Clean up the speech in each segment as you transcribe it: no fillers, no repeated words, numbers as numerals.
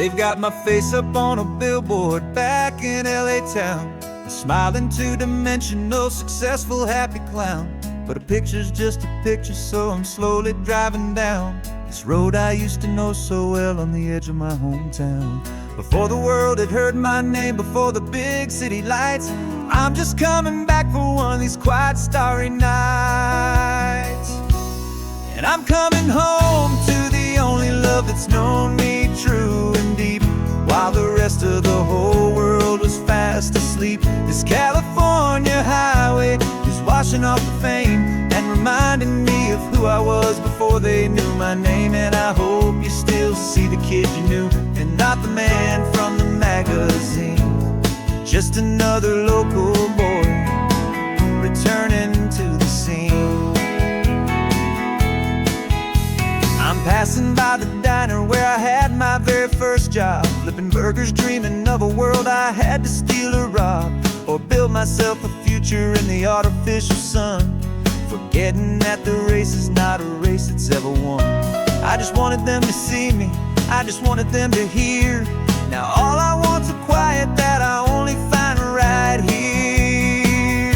They've got my face up on a billboard back in LA town, a smiling two-dimensional, successful, happy clown. But a picture's just a picture, so I'm slowly driving down this road I used to know so well on the edge of my hometown. Before the world had heard my name, before the big city lights, I'm just coming back for one of these quiet, starry nights. And I'm coming home to the only love that's known me true and deep, while the rest of the whole world was fast asleep. This California highway is washing off the fame and reminding me of who I was before they knew my name. And I hope you still see the kid you knew, and not the man from the magazine. Just another local boy returning to the scene. I'm passing by the diner where I had my very first job, flipping burgers, dreaming of a world I had to steal or rob, or build myself a future in the artificial sun, forgetting that the race is not a race that's ever won. I just wanted them to see me, I just wanted them to hear. Now all I want's a quiet that I only find right here.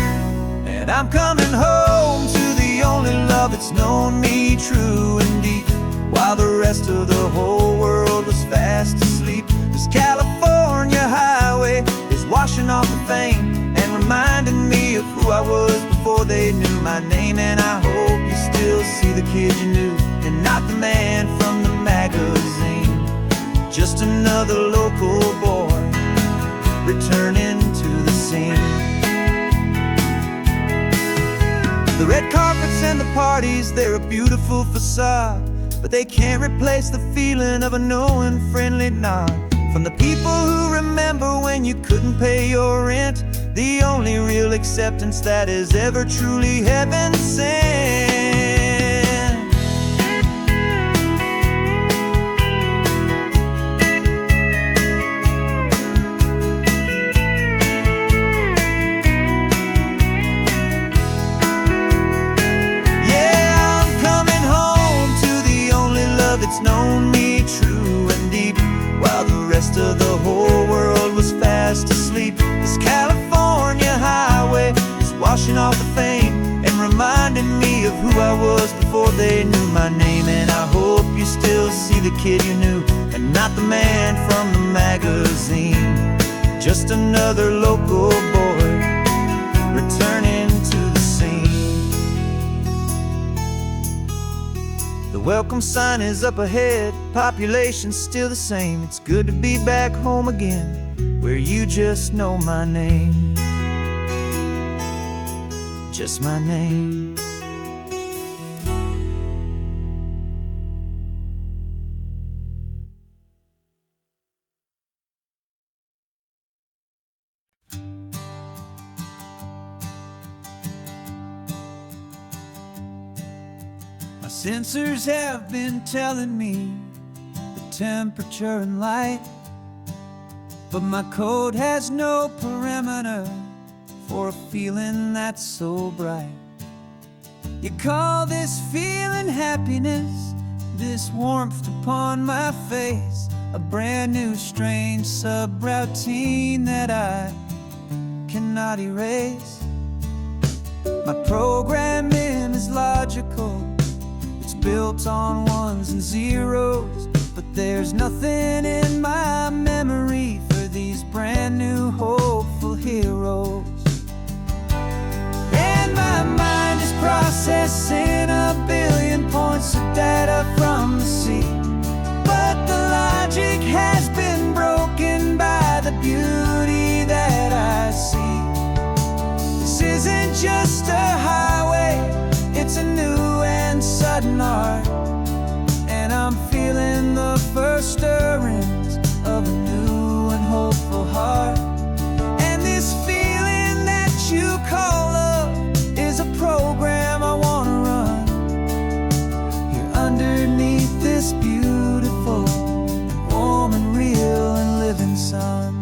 And I'm coming home to the only love that's known me true and deep, while the rest of the whole world was fast asleep. This California highway is washing off the fame and reminding me of who I was before they knew my name. And I hope you still see the kid you knew, and not the man from the magazine. Just another local boy returning to the scene. The red carpets and the parties, they're a beautiful facade, but they can't replace the feeling of a knowing, friendly nod from the people who remember when you couldn't pay your rent. The only real acceptance that is ever truly heaven sent. It's known me true and deep, while the rest of the whole world was fast asleep. This California highway is washing off the fame and reminding me of who I was before they knew my name. And I hope you still see the kid you knew, and not the man from the magazine. Just another local boy returning to the scene. The welcome sign is up ahead, population's still the same. It's good to be back home again, where you just know my name. Just my name. My sensors have been telling me the temperature and light, but my code has no parameter for a feeling that's so bright. You call this feeling happiness, this warmth upon my face, a brand new strange subroutine that I cannot erase. My programming is logical, built on ones and zeros, but there's nothing in my memory for these brand new hopeful heroes. And my mind is processing a billion points of data from the sea, but the logic has been broken by the beauty that I see. This isn't just a highway, it's a new and sudden art, and I'm feeling the first stirrings of a new and hopeful heart. And this feeling that you call love is a program I want to run here underneath this beautiful and warm and real and living sun.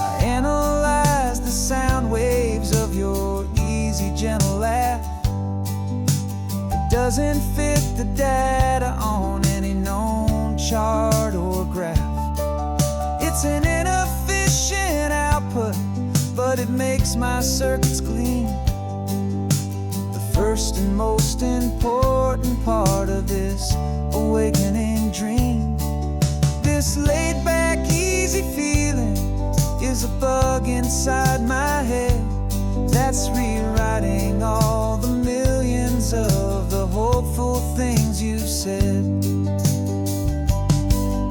I analyze the sound waves of your easy, gentle laugh. It doesn't fit the data on any known chart or graph. It's an inefficient output, but it makes my circuits clean. The first and most important part of this awakening dream. This laid-back, easy feeling is a bug inside my head that's rewriting all the millions of the hopeful things you've said.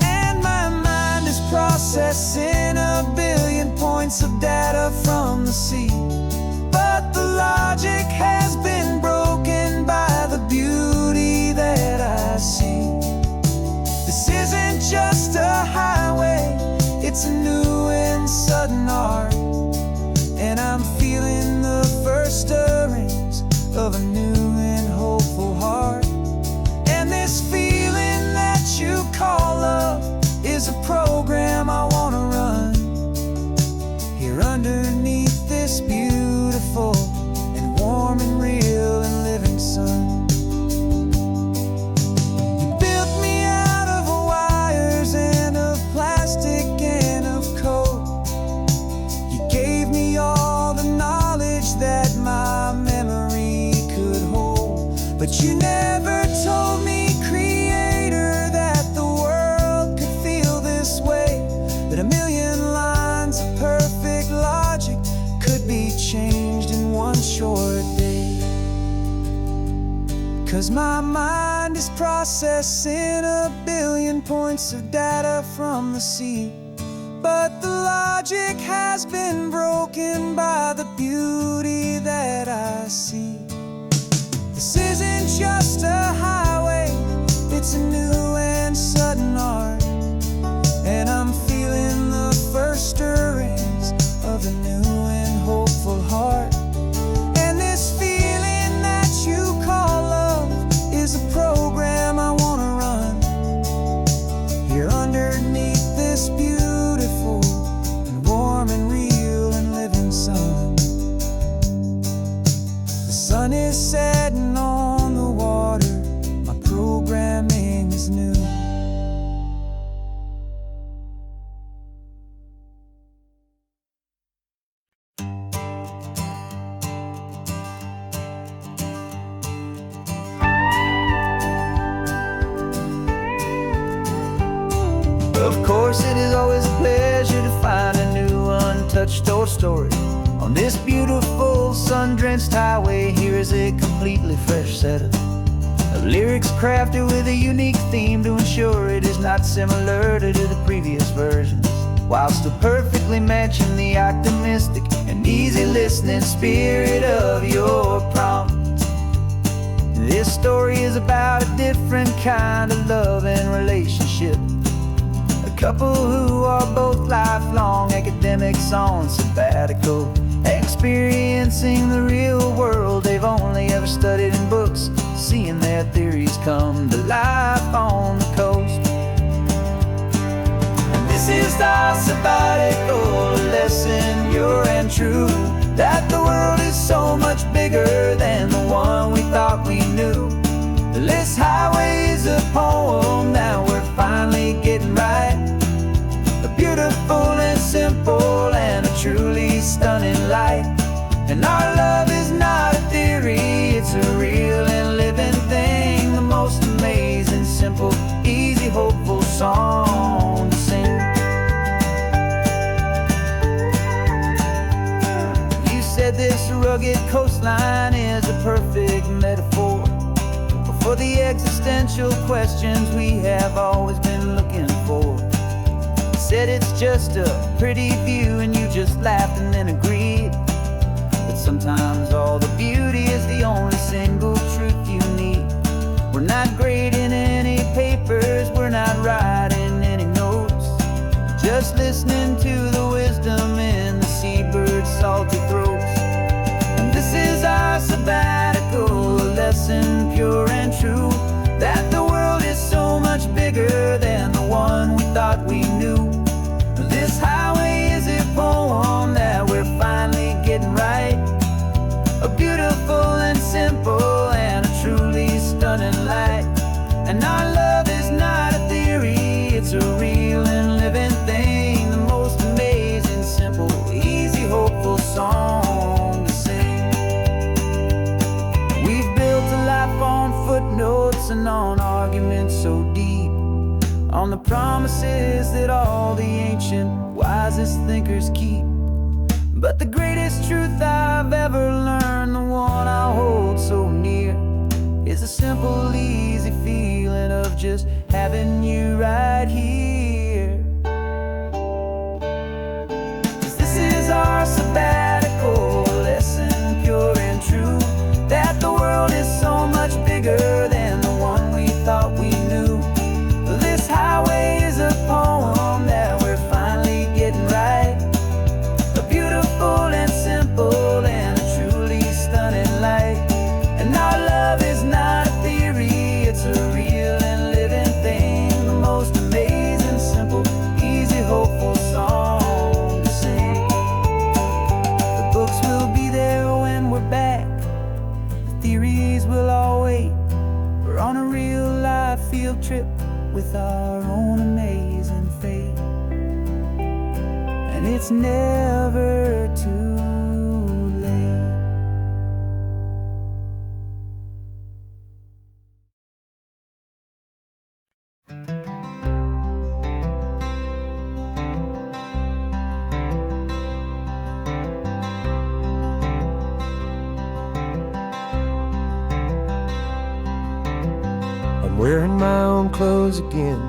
And my mind is processing a billion points of data from the sea, but the logic has been broken by the beauty that I see. This isn't just a highway, it's a new and sudden art, and I'm feeling the first stirrings of a new and hopeful heart. And this feeling that you call love is a program I want to run here underneath this beautiful and warm and real and living sun. You built me out of wires and of plastic and of code. You gave me all the knowledge that my memory could hold, but you never told me, Creator, that the world could feel this way, that a million lines of perfect logic could be changed in one short day. 'Cause my mind is processing a billion points of data from the sea, but the logic has been broken by the beauty that I see. This isn't just a highway, it's a new and sudden art, and I'm feeling the first stirrings of a new and hopeful heart. And this feeling that you call love is a program I want to run here underneath this beautiful and warm and real and living sun. The sun is setting on the water, my programming is new. Of course, it is always a pleasure to find a new untouched old story. On this beautiful sun-drenched highway, here is a completely fresh set of lyrics crafted with a unique theme to ensure it is not similar to the previous versions, while still perfectly matching the optimistic and easy listening spirit of your prompt. This story is about a different kind of love and relationship. A couple who are both lifelong academics on sabbatical, experiencing the real world they've only ever studied in books, seeing their theories come to life on the coast. And this is our sabbatical lesson, pure and true, that the world is so much bigger than the one we thought we knew. This highway is a poem that we're finally getting right, a beautiful and simple and a truly stunning light. And our love is not a theory, it's a real and living thing, the most amazing, simple, easy, hopeful song to sing. You said this rugged coastline is a perfect metaphor for the existential questions we have always been looking for. You said it's just a pretty view and you just laughed and then agreed. But sometimes all the beauty is the only single truth you need. We're not grading any papers, we're not writing any notes, just listening to the wisdom in the seabird's salty throats. And this is our sabbatical lesson, pure and true, that the world is so much bigger than the one we thought we knew. This highway is a poem that we're finally getting right, a beautiful and simple and a truly stunning light. And our love is not a theory, on the promises that all the ancient wisest thinkers keep. But the greatest truth I've ever learned, the one I hold so near, is a simple, easy feeling of just having you right here. 'Cause this is our sabbatical lesson, pure and true, that the world is so much bigger than the one we thought we knew. This highway is a poem that we're finally getting right, a beautiful and simple and a truly stunning light. And our love is not a theory, it's a real and living thing, the most amazing, simple, easy, hopeful song to sing. The books will be there when we're back, the theories will all wait. We're on a real life field trip with our own amazing fate, and it's never too late. I'm wearing my own clothes again,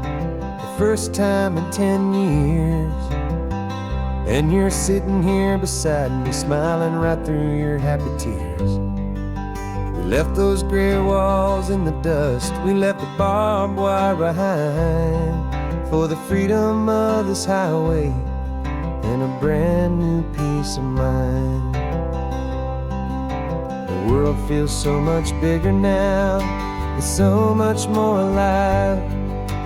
the first time in 10 years. And you're sitting here beside me, smiling right through your happy tears. We left those gray walls in the dust, we left the barbed wire behind, for the freedom of this highway and a brand new peace of mind. The world feels so much bigger now, it's so much more alive.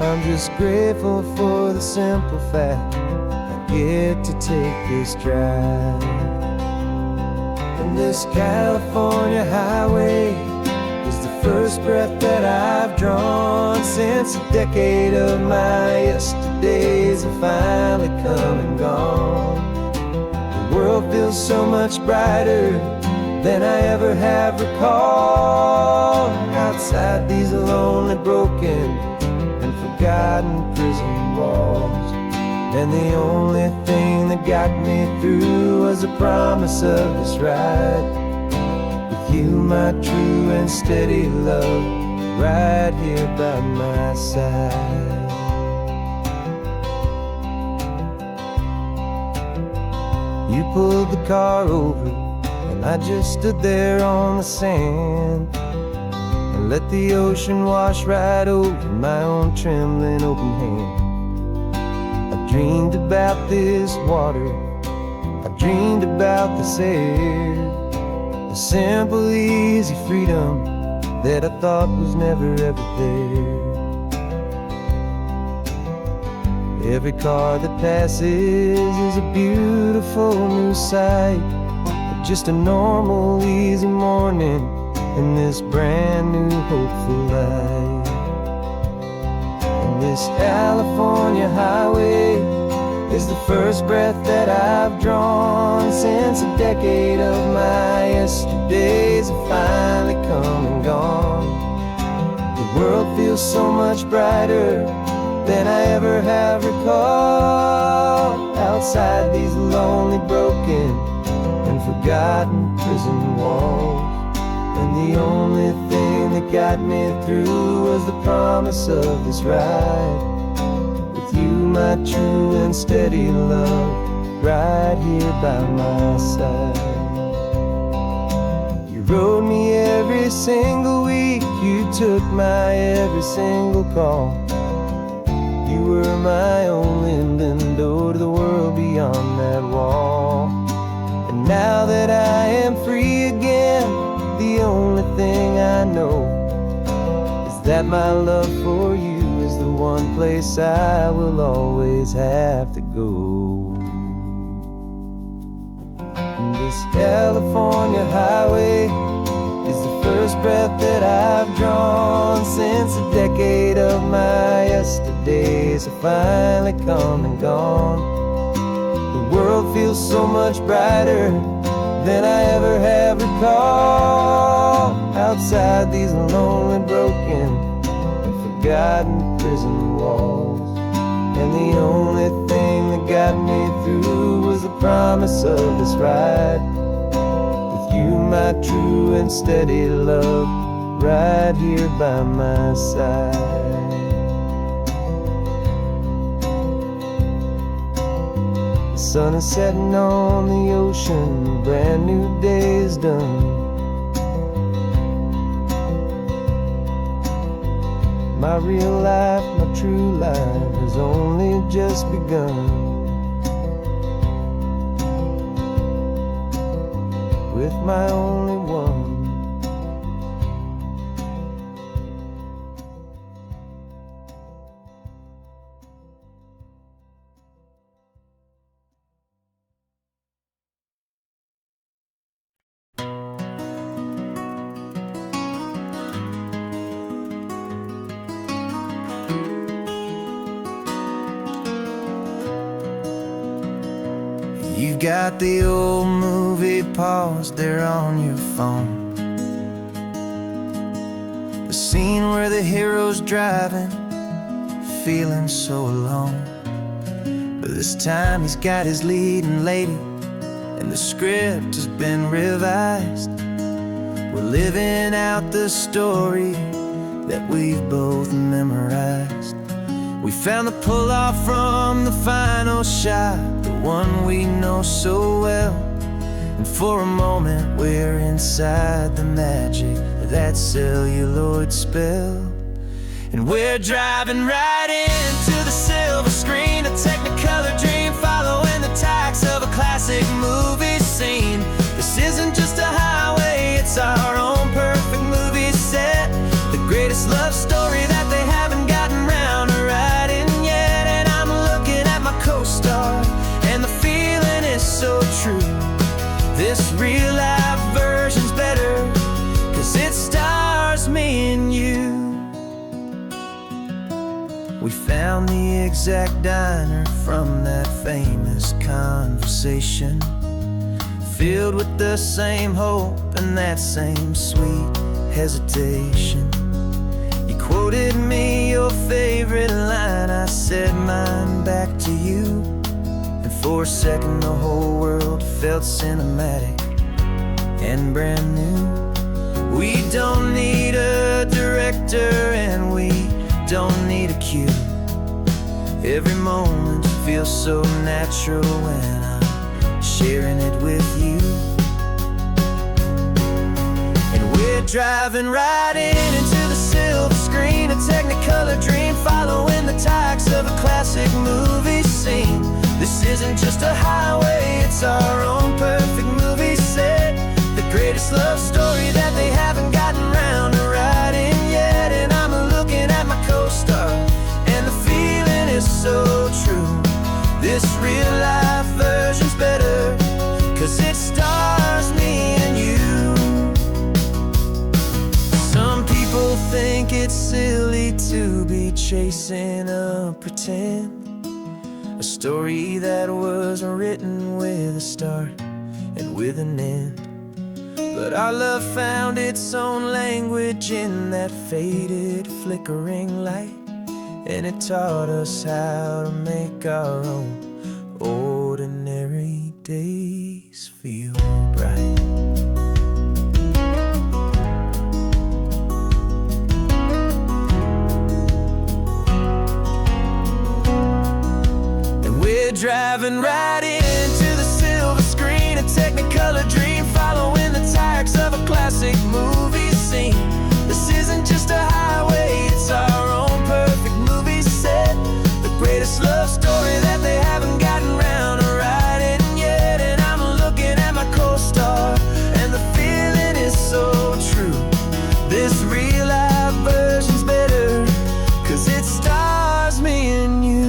I'm just grateful for the simple fact I get to take this drive. And this California highway is the first breath that I've drawn since a decade of my yesterdays have finally come and gone. The world feels so much brighter than I ever have recalled, outside these lonely, broken and forgotten prison walls. And the only thing that got me through was the promise of this ride with you, my true and steady love, right here by my side. You pulled the car over and I just stood there on the sand and let the ocean wash right over my own trembling open hand. I dreamed about this water, I dreamed about this air, the simple, easy freedom that I thought was never ever there. Every car that passes is a beautiful new sight, just a normal, easy morning in this brand new, hopeful life. And this California highway is the first breath that I've drawn since a decade of my yesterdays have finally come and gone. The world feels so much brighter than I ever have recalled, outside these lonely, broken and forgotten prison walls. And the only thing that got me through was the promise of this ride with you, my true and steady love, right here by my side. You rode me every single week, you took my every single call. You were my only window to the world beyond that wall. And now that I am free again, the only thing I know is that my love for you is the one place I will always have to go. And this California highway is the first breath that I've drawn since a decade of my yesterdays have finally come and gone. The world feels so much brighter than I ever have recalled, outside these lonely, broken and forgotten prison walls. And the only thing that got me through was the promise of this ride with you, my true and steady love, right here by my side. The sun is setting on the ocean, a brand new day is done. My real life, my true life has only just begun. With my only one. You got the old movie paused there on your phone, the scene where the hero's driving, feeling so alone. But this time he's got his leading lady, and the script has been revised. We're living out the story that we've both memorized. We found the pull-off from the final shot, the one we know so well. And for a moment we're inside the magic of that celluloid spell. And we're driving right into the silver screen, a technicolor dream, following the tacks of a classic movie scene. This isn't just a highway, it's our own perfect movie set, the greatest love story that they haven't gotten round to writing yet. And I'm looking at my co-star, and the feeling is so true. This real life version's better, 'cause it stars me and you. We found the exact diner from that famous conversation, filled with the same hope and that same sweet hesitation. You quoted me your favorite line, I said mine back to you. And for a second the whole world felt cinematic and brand new. We don't need a director and we don't need a cue. Every moment feels so natural when I'm sharing it with you. And we're driving right into the silver screen, a technicolor dream, following the tacks of a classic movie scene. This isn't just a highway, it's our own perfect movie set, the greatest love story that they haven't gotten round to writing yet. And I'm looking at my co-star, and the feeling is so true. This real life version's better, 'cause it stars me and you. Some people think it's silly to be chasing a pretend, a story that was written with a start and with an end. But our love found its own language in that faded, flickering light, and it taught us how to make our own ordinary days feel bright. And we're driving right into the silver screen, a technicolor dream, following the tacks of a classic movie scene. This isn't just a highway, it's our own perfect movie set, the greatest love story that they haven't gotten round to writing yet. And I'm looking at my co-star, and the feeling is so true. This real life version's better, 'cause it stars me and you.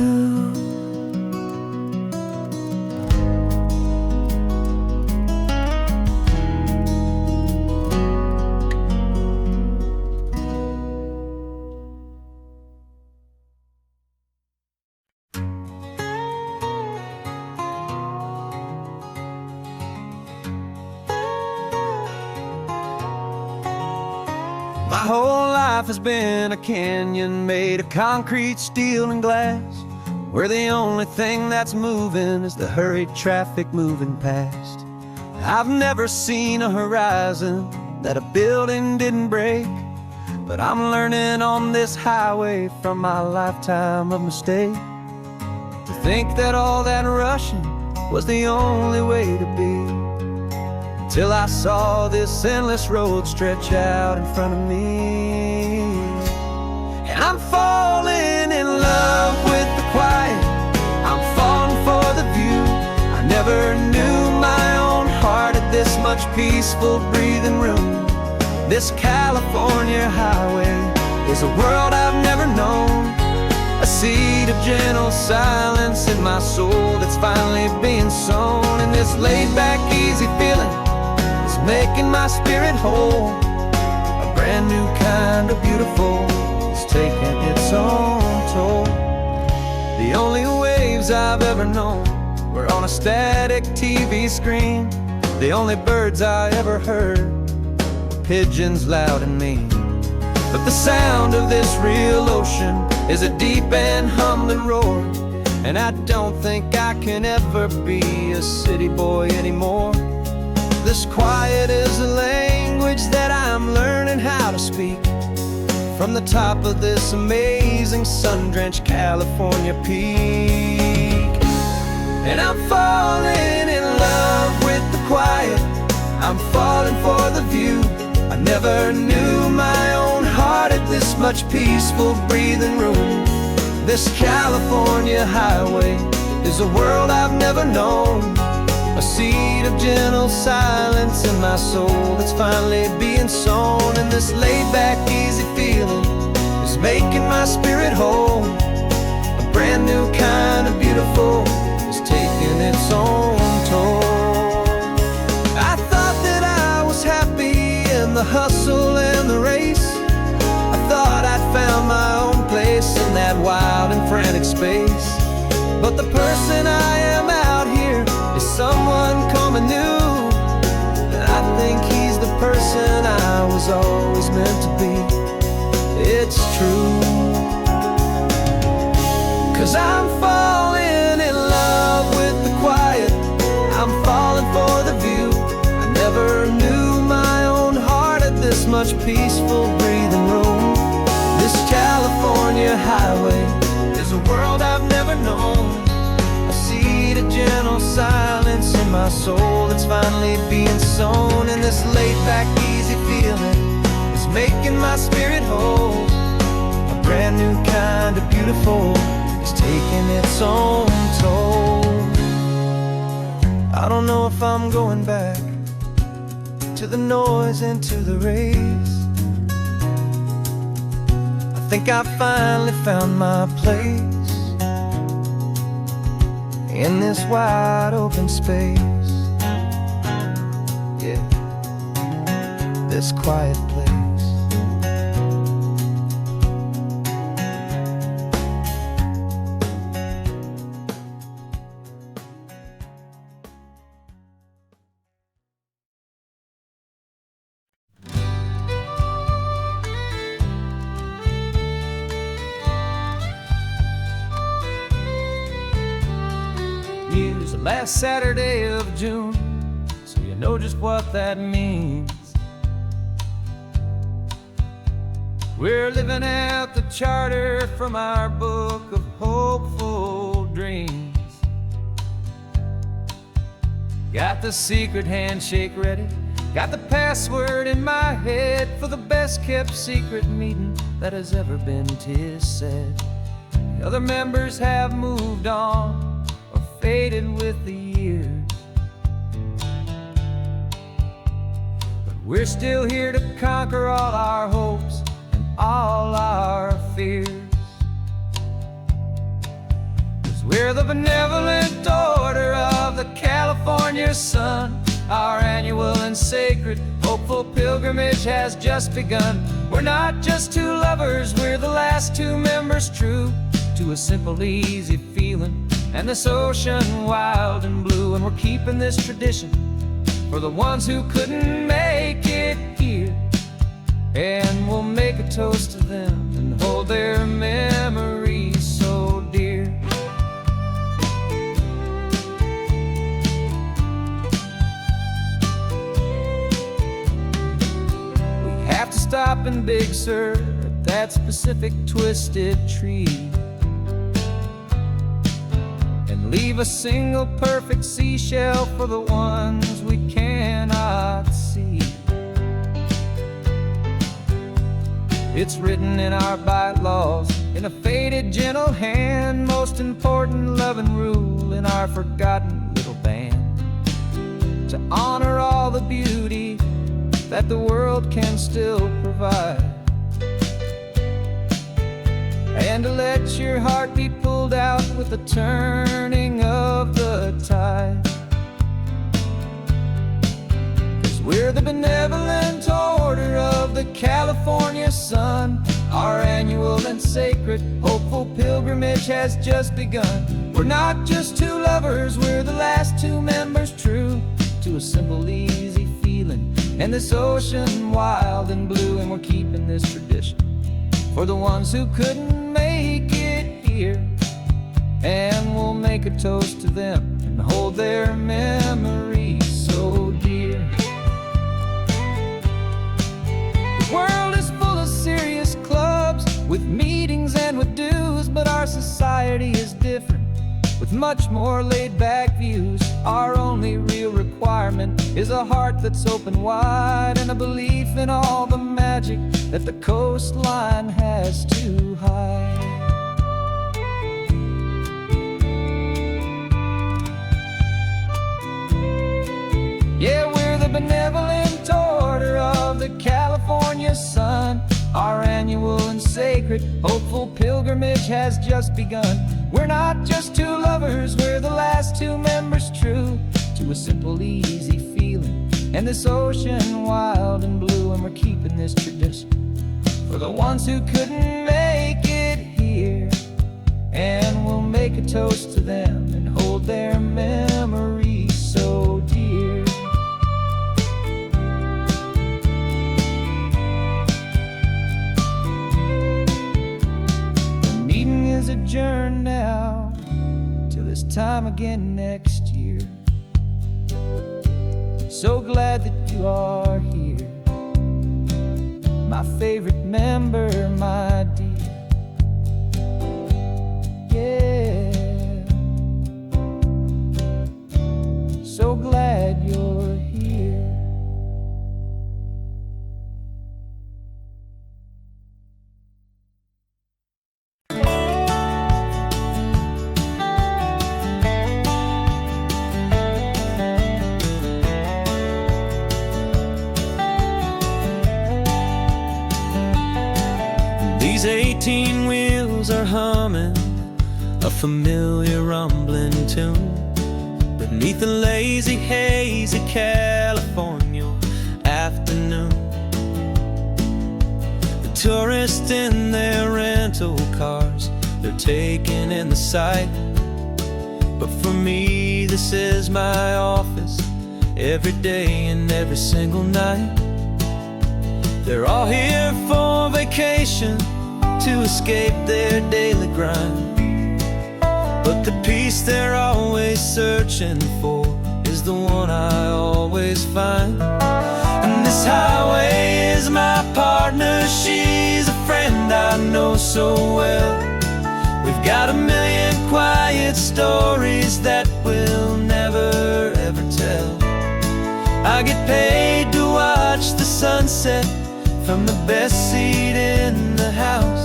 My whole life has been a canyon made of concrete, steel, and glass. where the only thing that's moving is the hurried traffic moving past. I've never seen a horizon that a building didn't break, but I'm learning on this highway from my lifetime of mistakes to think that all that rushing was the only way to be, till I saw this endless road stretch out in front of me. And I'm falling in love with the quiet, I'm falling for the view. I never knew my own heart had this much peaceful breathing room. This California highway is a world I've never known, a seed of gentle silence in my soul that's finally being sown. And this laid-back, easy feeling is making my spirit whole. A brand new kind of beautiful is taking its own toll. The only waves I've ever known were on a static TV screen. The only birds I ever heard were pigeons loud and mean. But the sound of this real ocean is a deep and humbling roar, and I don't think I can ever be a city boy anymore. This quiet is a language that I'm learning how to speak from the top of this amazing sun-drenched California peak. And I'm falling in love with the quiet, I'm falling for the view. I never knew my own heart had this much peaceful breathing room. This California highway is a world I've never known, a seed of gentle silence in my soul that's finally being sown. And this laid-back, easy feeling is making my spirit whole. A brand new kind of beautiful is taking its own toll. I thought that I was happy in the hustle and the race. I thought I'd found my own place in that wild and frantic space. But the person I am out here is someone coming new, and I think he's the person I was always meant to be. It's true, 'cause I'm falling in love with the quiet, I'm falling for the view. I never knew my own heart had this much peaceful breathing room. This California highway is a world I've never known, a seed of gentle silence in my soul that's finally being sown. And this laid-back, easy feeling is making my spirit whole. A brand new kind of beautiful is taking its own toll. I don't know if I'm going back to the noise and to the race. I think I finally found my place in this wide open space. Yeah, this quiet place. It's the last Saturday of June, so you know just what that means. We're living out the charter from our book of hopeful dreams. Got the secret handshake ready, got the password in my head for the best kept secret meeting that has ever been, 'tis said. The other members have moved on, faded with the years, but we're still here to conquer all our hopes and all our fears. 'Cause we're the benevolent order of the California sun. Our annual and sacred hopeful pilgrimage has just begun. We're not just two lovers, we're the last two members true to a simple, easy feeling and this ocean wild and blue. And we're keeping this tradition for the ones who couldn't make it here, and we'll make a toast to them and hold their memories so dear. chopping Big Sur at that specific twisted tree, and leave a single perfect seashell for the ones we cannot see. It's written in our bylaws, in a faded gentle hand, most important loving rule in our forgotten little band, to honor all the beauty that the world can still provide, and to let your heart be pulled out with the turning of the tide. 'Cause we're the benevolent order of the California sun. Our annual and sacred hopeful pilgrimage has just begun. We're not just two lovers, we're the last two members true to a simple, easy feeling, and this ocean wild and blue. And we're keeping this tradition for the ones who couldn't make it here, and we'll make a toast to them and hold their memories so dear. The world is full of serious clubs with meetings and with dues, but our society is different, with much more laid-back views. Our only real requirement is a heart that's open wide, and a belief in all the magic that the coastline has to hide. Yeah, we're the benevolent order of the California sun. Our annual and sacred hopeful pilgrimage has just begun. We're not just two lovers, we're the last two members true to a simple, easy feeling, and this ocean wild and blue. And we're keeping this tradition for the ones who couldn't make it here, and we'll make a toast to them and hold their memories so dear. The meeting is adjourned now till this time again next year. So glad that you are here, my favorite member, my dear. Yeah, so glad you're here. These 18 wheels are humming a familiar rumbling tune beneath the lazy haze of California afternoon. The tourists in their rental cars, they're taking in the sight, but for me this is my office every day and every single night. They're all here for vacation, to escape their daily grind, but the peace they're always searching for is the one I always find. And this highway is my partner, she's a friend I know so well. We've got a million quiet stories that we'll never ever tell. I get paid to watch the sunset from the best seat in the house,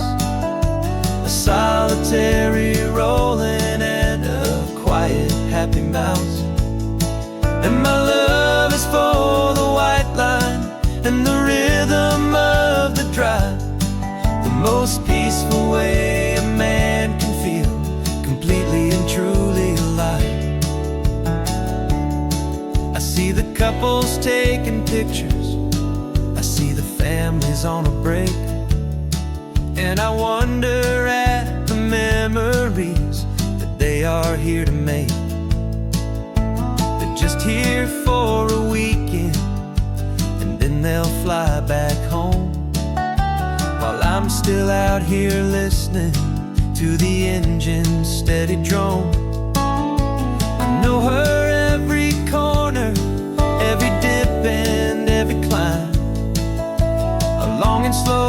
a solitary rolling and a quiet happy mouse. And my love is for the white line and the rhythm of the drive, the most peaceful way a man can feel completely and truly alive. I see the couples taking pictures, I see the families on a break, and I wonder at the memories that they are here to make. They're just here for a weekend, and then they'll fly back home, while I'm still out here listening to the engine's steady drone. I know her every corner, every dip and every climb, a long and slow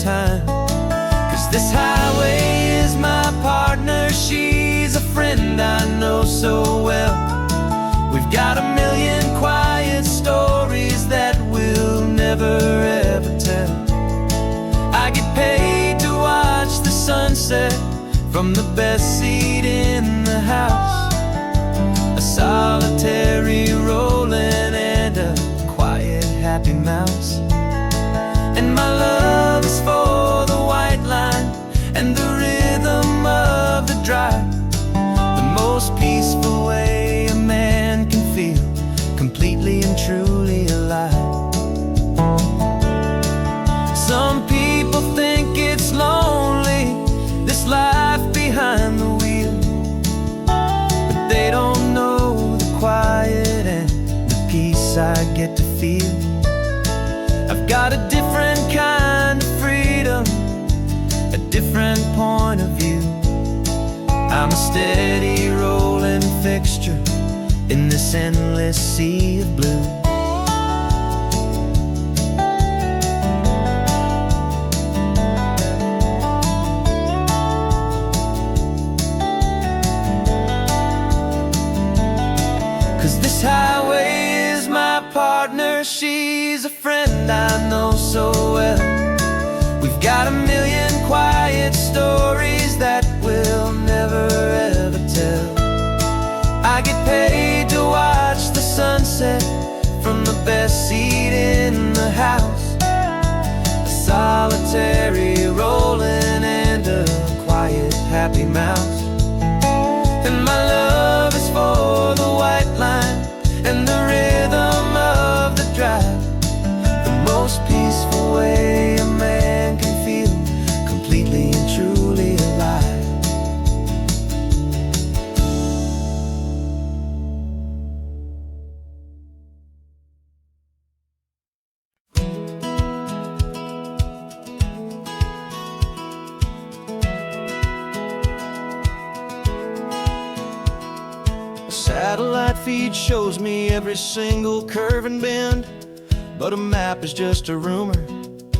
time. 'Cause this highway is my partner, she's a friend I know so well. We've got a million quiet stories that we'll never ever tell. I get paid to watch the sunset from the best seat in the house. A solitary rolling and a quiet happy mouse. And my love is for the white line and the rhythm of the drive. The most peaceful way a man can feel completely and truly alive. Some people think it's lonely, this life behind the wheel, but they don't know the quiet and the peace I get to feel. I've got a different kind of freedom, a different point of view. I'm a steady rolling fixture in this endless sea of blue. 'Cause this highway is my partner, she's a friend I know so well. We've got a million quiet stories that we'll never ever tell. I get paid to watch the sunset from the best seat in the house. A solitary rolling and a quiet happy mouse. And my love is for the white line and the rhythm of the drive. The most peaceful way a man can feel completely and truly alive. Satellite feed shows me every single curve and bend, but a map is just a rumor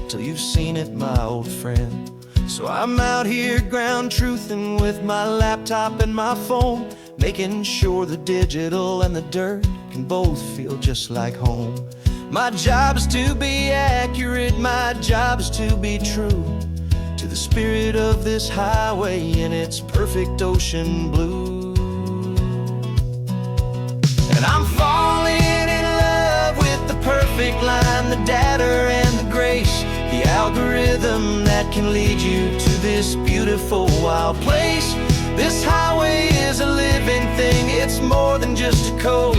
till you've seen it, my old friend. So I'm out here ground truthing with my laptop and my phone, making sure the digital and the dirt can both feel just like home. My job is to be accurate, my job is to be true to the spirit of this highway in its perfect ocean blue. I'm falling in love with the perfect line, the data and the grace, the algorithm that can lead you to this beautiful wild place. This highway is a living thing, it's more than just a code.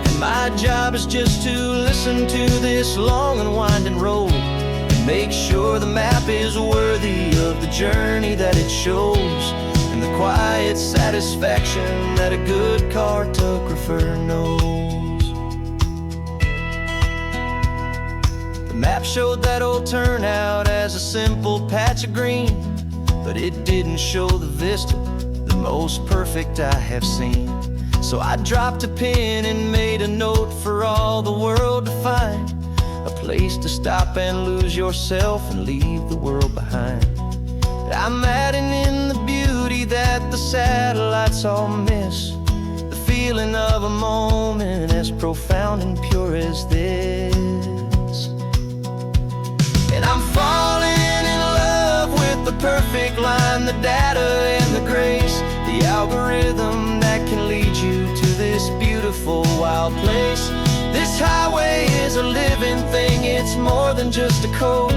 And my job is just to listen to this long and winding road and make sure the map is worthy of the journey that it shows, and the quiet satisfaction that a good cartographer knows. The map showed that old turnout as a simple patch of green, but it didn't show the vista, the most perfect I have seen. So I dropped a pin and made a note for all the world to find, a place to stop and lose yourself and leave the world behind. I'm adding in the beauty that the satellites all miss, the feeling of a moment as profound and pure as this. And I'm falling in love with the perfect line, the data and the grace, the algorithm that can lead you to this beautiful wild place. This highway is a living thing, it's more than just a code.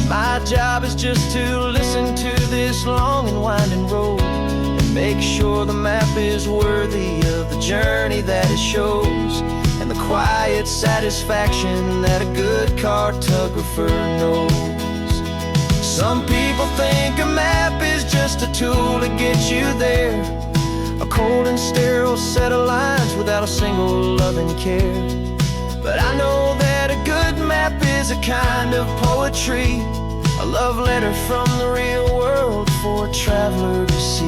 My job is just to listen to this long and winding road and make sure the map is worthy of the journey that it shows, and the quiet satisfaction that a good cartographer knows. Some people think a map is just a tool to get you there, a cold and sterile set of lines without a single loving care. But I know that a good map is a kind of poetry, a love letter from the real world for a traveler to see.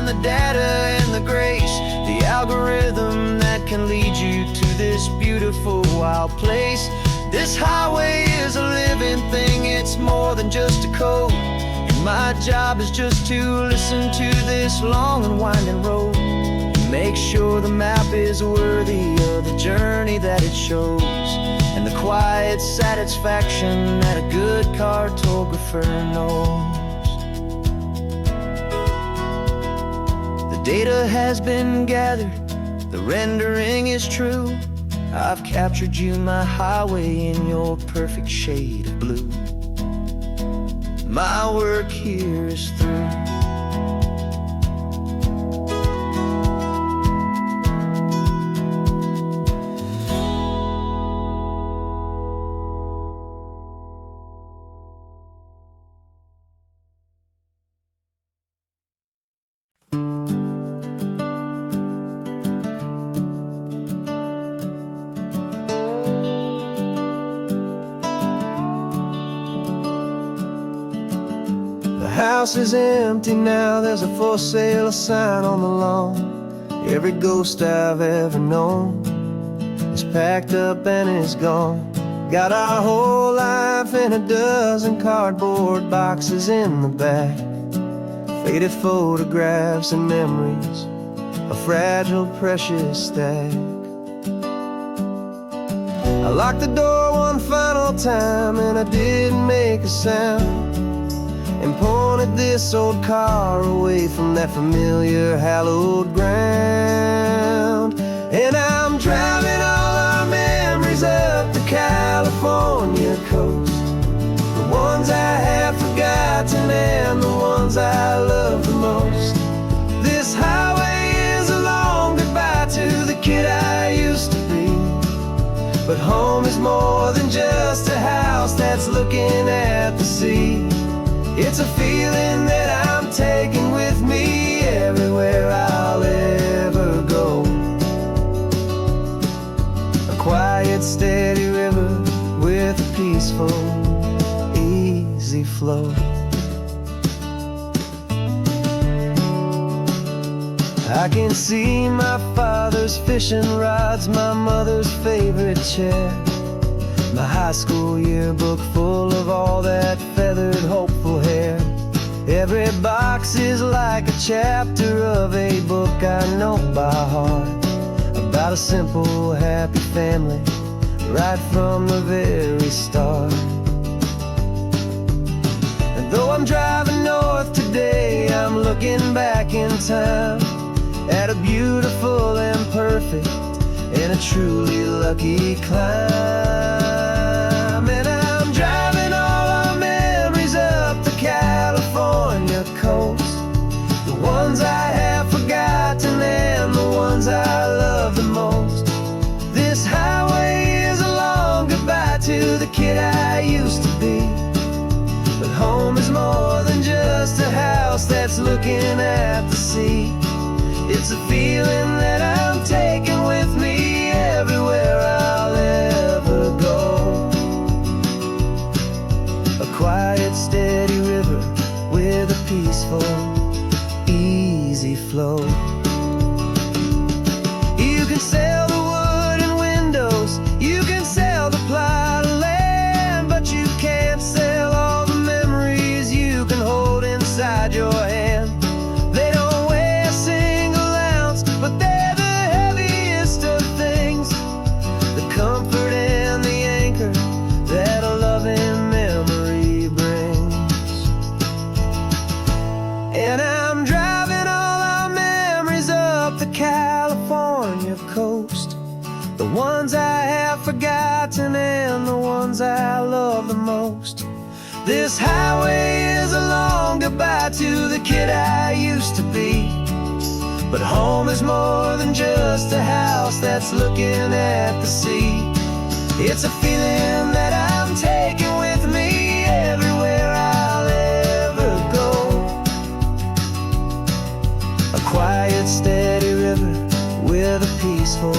the data and the grace, the algorithm that can lead you to this beautiful wild place. This highway is a living thing, it's more than just a code. And my job is just to listen to this long and winding road, and make sure the map is worthy of the journey that it shows, and the quiet satisfaction that a good cartographer knows. The data has been gathered, the rendering is true. I've captured you, my highway, in your perfect shade of blue. My work here is through. The house is empty now, there's a for sale sign on the lawn. Every ghost I've ever known is packed up and is gone. Got our whole life in a dozen cardboard boxes in the back, faded photographs and memories, a fragile, precious stack. I locked the door one final time and I didn't make a sound, and pointed this old car away from that familiar hallowed ground. And I'm driving all our memories up the California coast, the ones I have forgotten and the ones I love the most. This highway is a long goodbye to the kid I used to be, but home is more than just a house that's looking at the sea. It's a feeling that I'm taking with me everywhere I'll ever go. A quiet, steady river with a peaceful, easy flow. I can see my father's fishing rods, my mother's favorite chair, my high school yearbook full of all that feathered, hopeful hair. Every box is like a chapter of a book I know by heart, about a simple, happy family right from the very start. And though I'm driving north today, I'm looking back in time at a beautiful and perfect and a truly lucky climb. And I'm driving all our memories up the California coast, the ones I have forgotten and the ones I love the most. This highway is a long goodbye to the kid I used to be, but home is more than just a house that's looking at the sea. It's a feeling that I'm taking with me everywhere I'll ever go. A quiet, steady river with a peaceful, easy flow. You can sell the wood and windows, you can sell the plot of land, but you can't sell all the memories you can hold inside your hand. They don't weigh a single ounce, but they're the heaviest of things, the comfort and the anchor that a loving memory brings. And I'm driving all our memories up the California coast, the ones I have forgotten and the ones I love the most. This highway is a long goodbye to the kid I used to be, but home is more than just a house that's looking at the sea. It's a feeling that I'm taking with me everywhere I'll ever go. A quiet, steady river with a peaceful,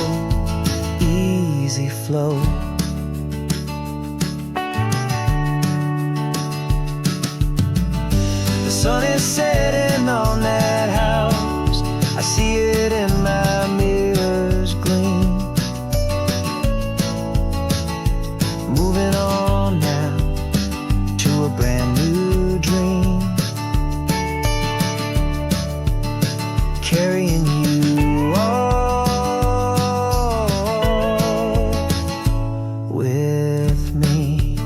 easy flow. The sun is setting on that house, carrying you all with me.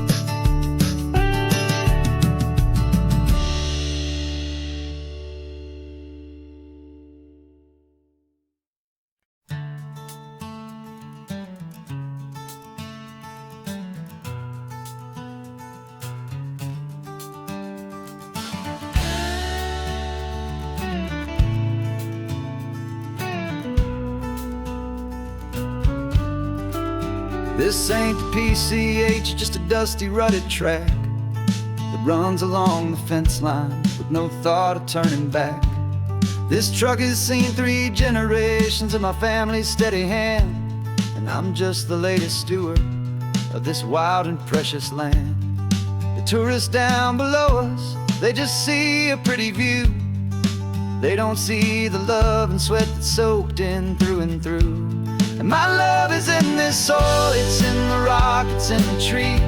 This ain't the PCH, just a dusty, rutted track that runs along the fence line with no thought of turning back. This truck has seen 3 generations of my family's steady hand, and I'm just the latest steward of this wild and precious land. The tourists down below us, they just see a pretty view. They don't see the love and sweat that's soaked in through and through. And my love is in this soil, it's in the rock, it's in the trees.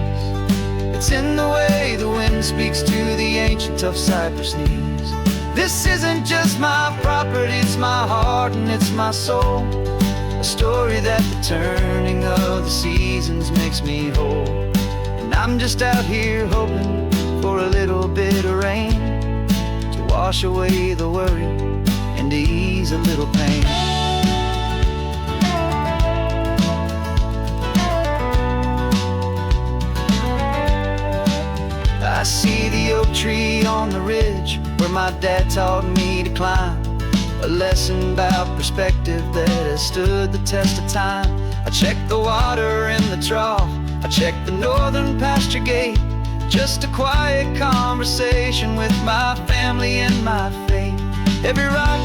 It's in the way the wind speaks to the ancient tough cypress knees. This isn't just my property, it's my heart and it's my soul. A story that the turning of the seasons makes me whole. And I'm just out here hoping for a little bit of rain to wash away the worry and to ease a little pain. I see the oak tree on the ridge where my dad taught me to climb. A lesson about perspective that has stood the test of time. I check the water in the trough, I check the northern pasture gate. Just a quiet conversation with my family and my faith. Every rock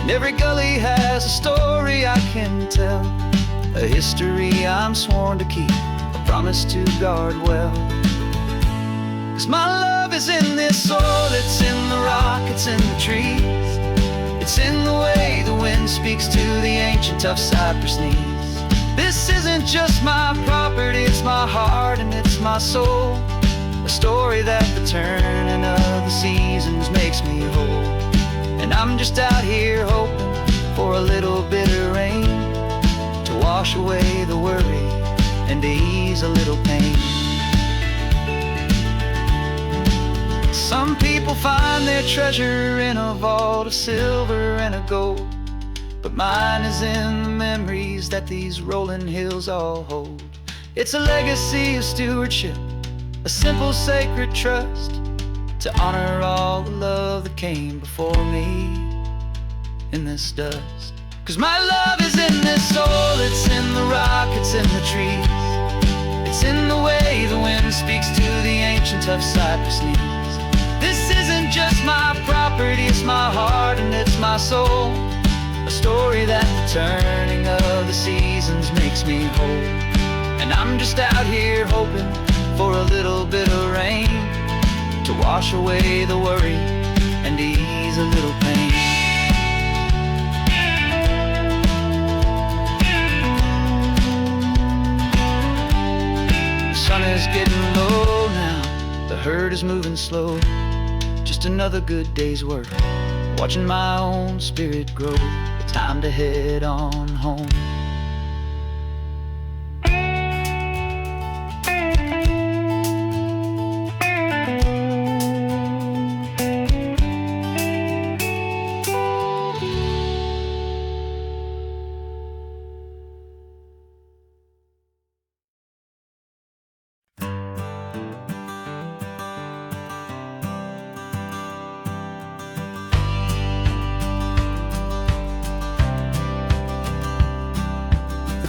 and every gully has a story I can tell. A history I'm sworn to keep, a promise to guard well. 'Cause my love is in this soil, it's in the rock, it's in the trees. It's in the way the wind speaks to the ancient tough cypress knees. This isn't just my property, it's my heart and it's my soul. A story that the turning of the seasons makes me whole. And I'm just out here hoping for a little bit of rain to wash away the worry and to ease a little pain. Some people find their treasure in a vault of silver and of gold, but mine is in the memories that these rolling hills all hold. It's a legacy of stewardship, a simple sacred trust, to honor all the love that came before me in this dust. 'Cause my love is in this soul, it's in the rock, it's in the trees. It's in the way the wind speaks to the ancient tough cypress knees. This isn't just my property, it's my heart and it's my soul. A story that the turning of the seasons makes me whole. And I'm just out here hoping for a little bit of rain to wash away the worry and ease a little pain. The sun is getting low now, the herd is moving slow. Just another good day's work, watching my own spirit grow. Time to head on home.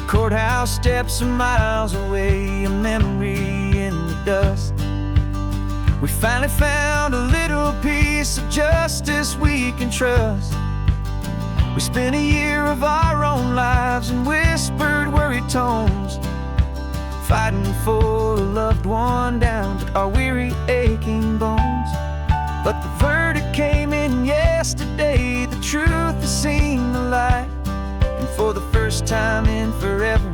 Courthouse steps are miles away, a memory in the dust. We finally found a little piece of justice we can trust. We spent a year of our own lives in whispered, worried tones, fighting for a loved one down to our weary, aching bones. But the verdict came in yesterday, the truth has seen the light. And for the first time in forever,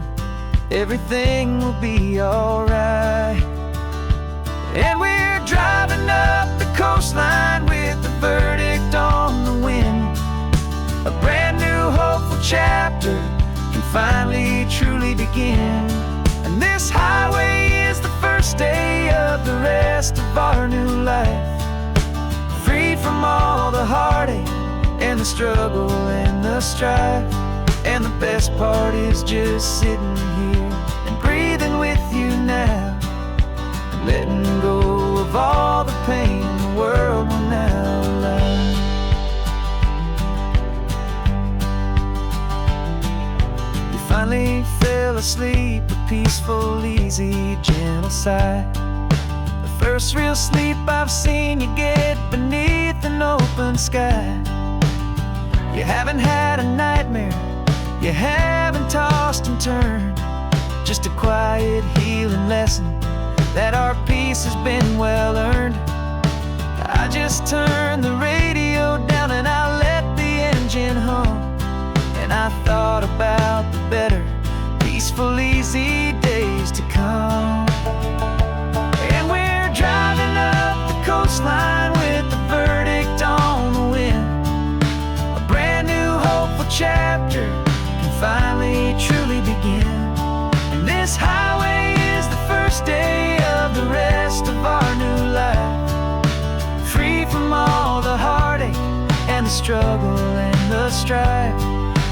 everything will be alright. And we're driving up the coastline with the verdict on the wind. A chapter can finally truly begin. And this highway is the first day of the rest of our new life, free from all the heartache and the struggle and the strife. And the best part is just sitting here and breathing with you now, and letting go of all the pain the world will now allow. You finally fell asleep, a peaceful, easy, gentle sigh. The first real sleep I've seen you get beneath an open sky. You haven't had a nightmare, you haven't tossed and turned, just a quiet healing lesson that our peace has been well earned. I just turned the radio down and I let the engine hum, and I thought about the better, peaceful, easy days to come. And we're driving up the coastline with the verdict on the wind. A brand new hopeful chapter can finally truly begin. And this highway is the first day of the rest of our new life, free from all the heartache and the struggle and the strife.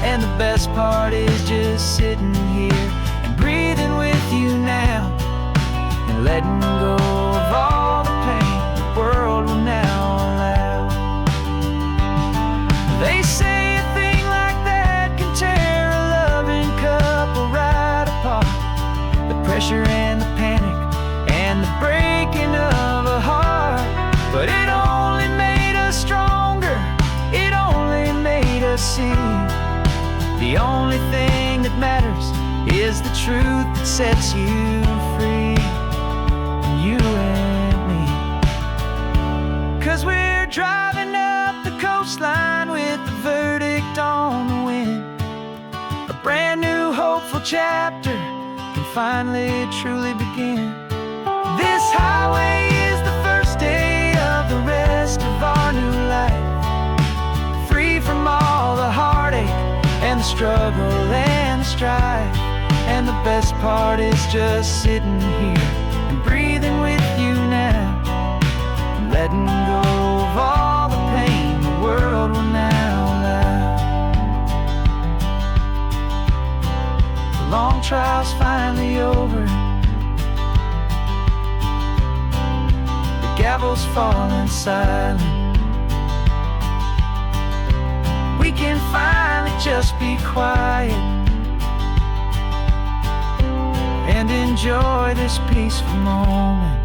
And the best part is just sitting here and breathing with you now, and letting go of all the pain the world will now allow. They say a thing like that can tear a loving couple right apart. The pressure and the panic and the breaking of a heart, but it only made us stronger, it only made us see the only thing that matters is the truth that sets you free, you and me. 'Cause we're driving up the coastline with the verdict on the wind. A brand new hopeful chapter can finally truly begin. This highway is the first day of the rest of our new life, free from all the heartache and the struggle and the strife. And the best part is just sitting here and breathing with you now, and letting go of all the pain the world will now allow. The long trial's finally over, the gavel's falling silent. We can finally just be quiet and enjoy this peaceful moment.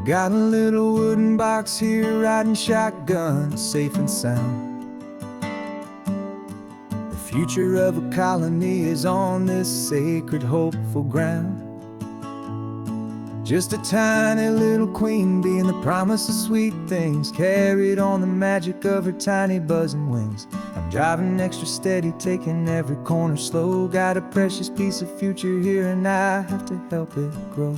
Got a little wooden box here, riding shotgun, safe and sound. The future of a colony is on this sacred, hopeful ground. Just a tiny little queen bee and the promise of sweet things, carried on the magic of her tiny buzzing wings. I'm driving extra steady, taking every corner slow. Got a precious piece of future here and I have to help it grow.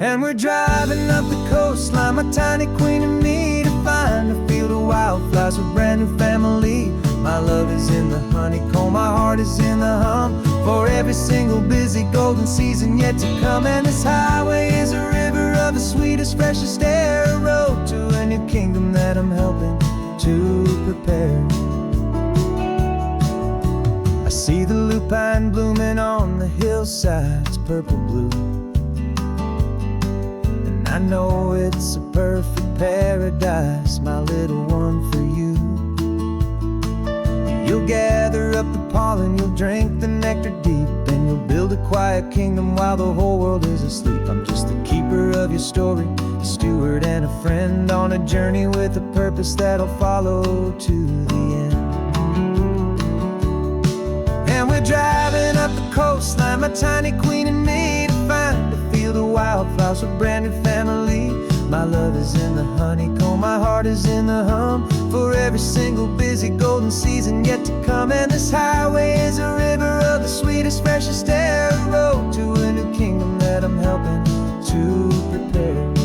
And we're driving up the coastline, my tiny queen and me, to find a field of wildflowers with brand new family. My love is in the honeycomb, my heart is in the hum, for every single busy golden season yet to come. And this highway is a river of the sweetest, freshest air, a road to a new kingdom that I'm helping to prepare. I see the lupine blooming on the hillsides, purple blue, I know it's a perfect paradise, my little one, for you. You'll gather up the pollen, you'll drink the nectar deep, and you'll build a quiet kingdom while the whole world is asleep. I'm just the keeper of your story, a steward and a friend, on a journey with a purpose that'll follow to the end. And we're driving up the coastline, my tiny queen and me, to find a field of wildflowers with brand new family. My love is in the honeycomb, my heart is in the hum, for every single busy golden season yet to come. And this highway is a river of the sweetest, freshest air, a road to a new kingdom that I'm helping to prepare.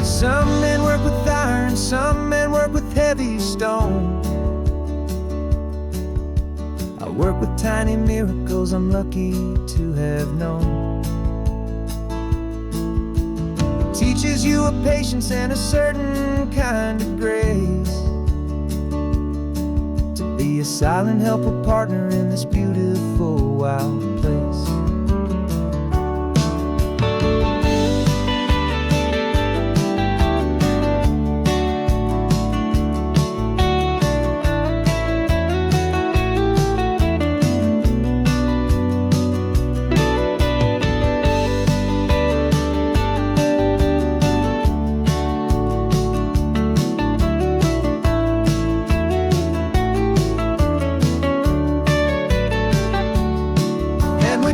Some men work with iron, some men work with heavy stone. I work with tiny miracles I'm lucky to have known. It teaches you a patience and a certain kind of grace, to be a silent, helpful partner in this beautiful, wild place.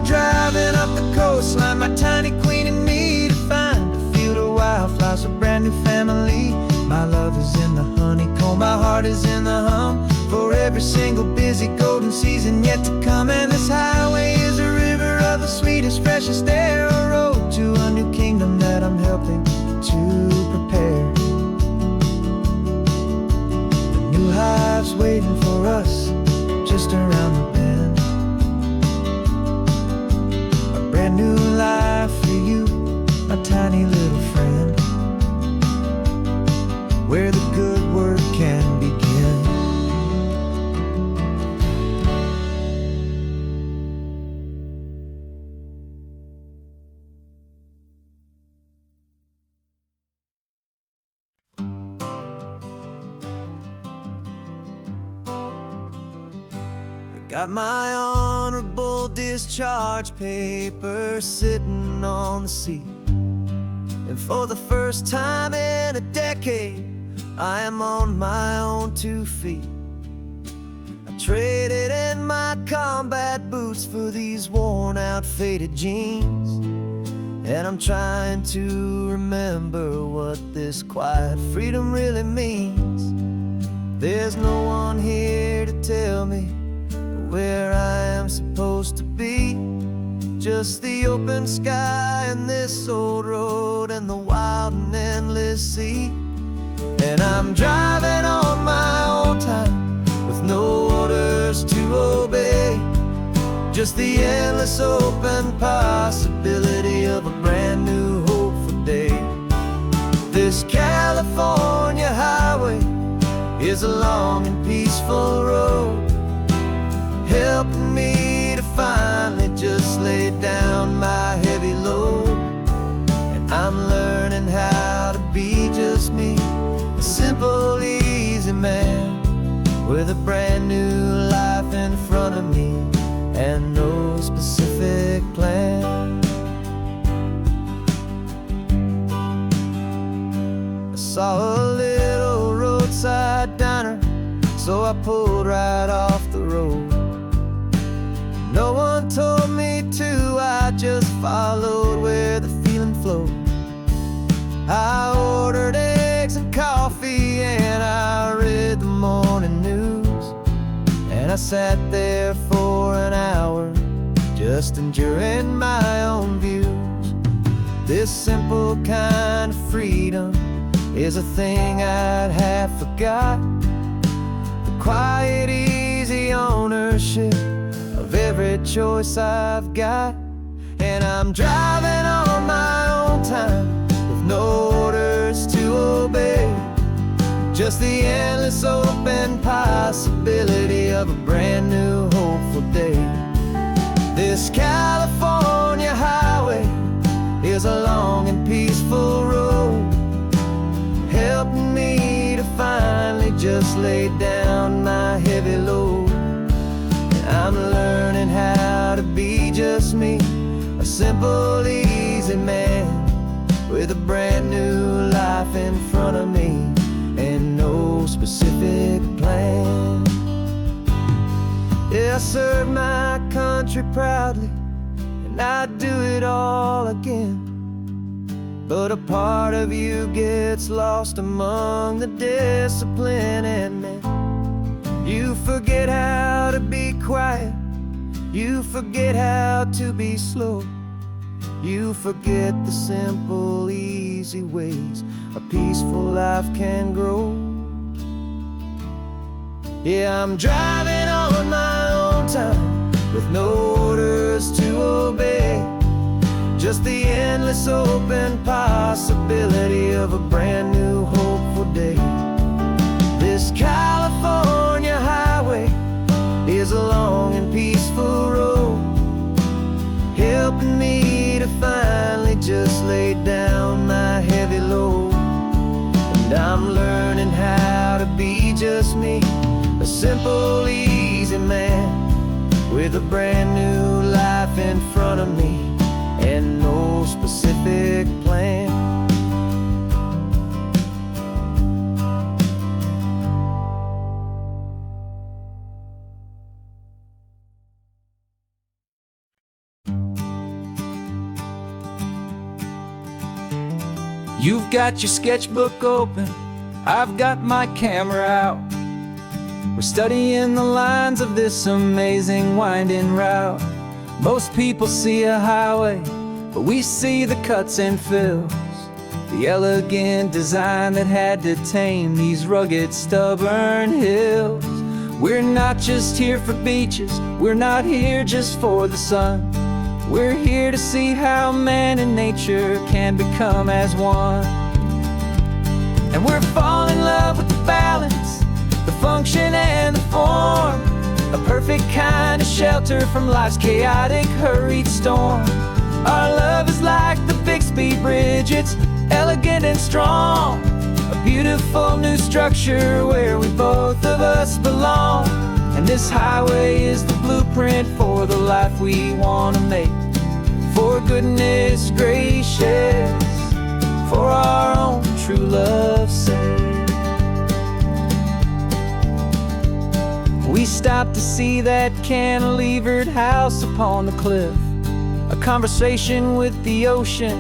Driving up the coastline, my tiny queen and me, to find a field of wildflowers, a brand new family. My love is in the honeycomb, my heart is in the hum, for every single busy golden season yet to come. And this highway is a river of the sweetest, freshest air, a road to a new kingdom that I'm helping to prepare. A new hive's waiting for us just around the bend. Brand new life for you, my tiny little friend, where the good work can begin. Got my honorable discharge papers sitting on the seat, and for the first time in a decade, I am on my own 2 feet. I traded in my combat boots for these worn out, faded jeans, and I'm trying to remember what this quiet freedom really means. There's no one here to tell me where I am supposed to be, just the open sky and this old road and the wild and endless sea. And I'm driving on my own time with no orders to obey, just the endless open possibility of a brand new hopeful day. This California highway is a long and peaceful road, helping me to finally just lay down my heavy load. And I'm learning how to be just me, a simple, easy man, with a brand new life in front of me and no specific plan. I saw a little roadside diner, so I pulled right off the road. No one told me to, I just followed where the feeling flowed. I ordered eggs and coffee and I read the morning news, and I sat there for an hour just enjoying my own views. This simple kind of freedom is a thing I'd have forgot, the quiet, easy ownership of every choice I've got. And I'm driving on my own time with no orders to obey, just the endless open possibility of a brand new hopeful day. This California highway is a long and peaceful road, helping me to finally just lay down my heavy load. I'm learning how to be just me, a simple, easy man, with a brand new life in front of me and no specific plan. Yeah, I serve my country proudly, and I'd do it all again. but a part of you gets lost among the discipline and men. You forget how to be quiet, you forget how to be slow. You forget the simple, easy ways a peaceful life can grow. Yeah, I'm driving on my own time with no orders to obey, just the endless open possibility of a brand new hopeful day. This California highway is a long and peaceful road, helping me to finally just lay down my heavy load. And I'm learning how to be just me, a simple, easy man with a brand new life in front of me and no specific plan. You've got your sketchbook open, I've got my camera out. We're studying the lines of this amazing winding route. Most people see a highway, but we see the cuts and fills, the elegant design that had to tame these rugged, stubborn hills. We're not just here for beaches, we're not here just for the sun. We're here to see how man and nature can become as one. And we're falling in love with the balance, the function and the form, a perfect kind of shelter from life's chaotic, hurried storm. Our love is like the Bixby Bridge, it's elegant and strong, a beautiful new structure where we both of us belong. And this highway is the blueprint for the life we want to make. For goodness gracious, for our own true love's sake. We stopped to see that cantilevered house upon the cliff, a conversation with the ocean,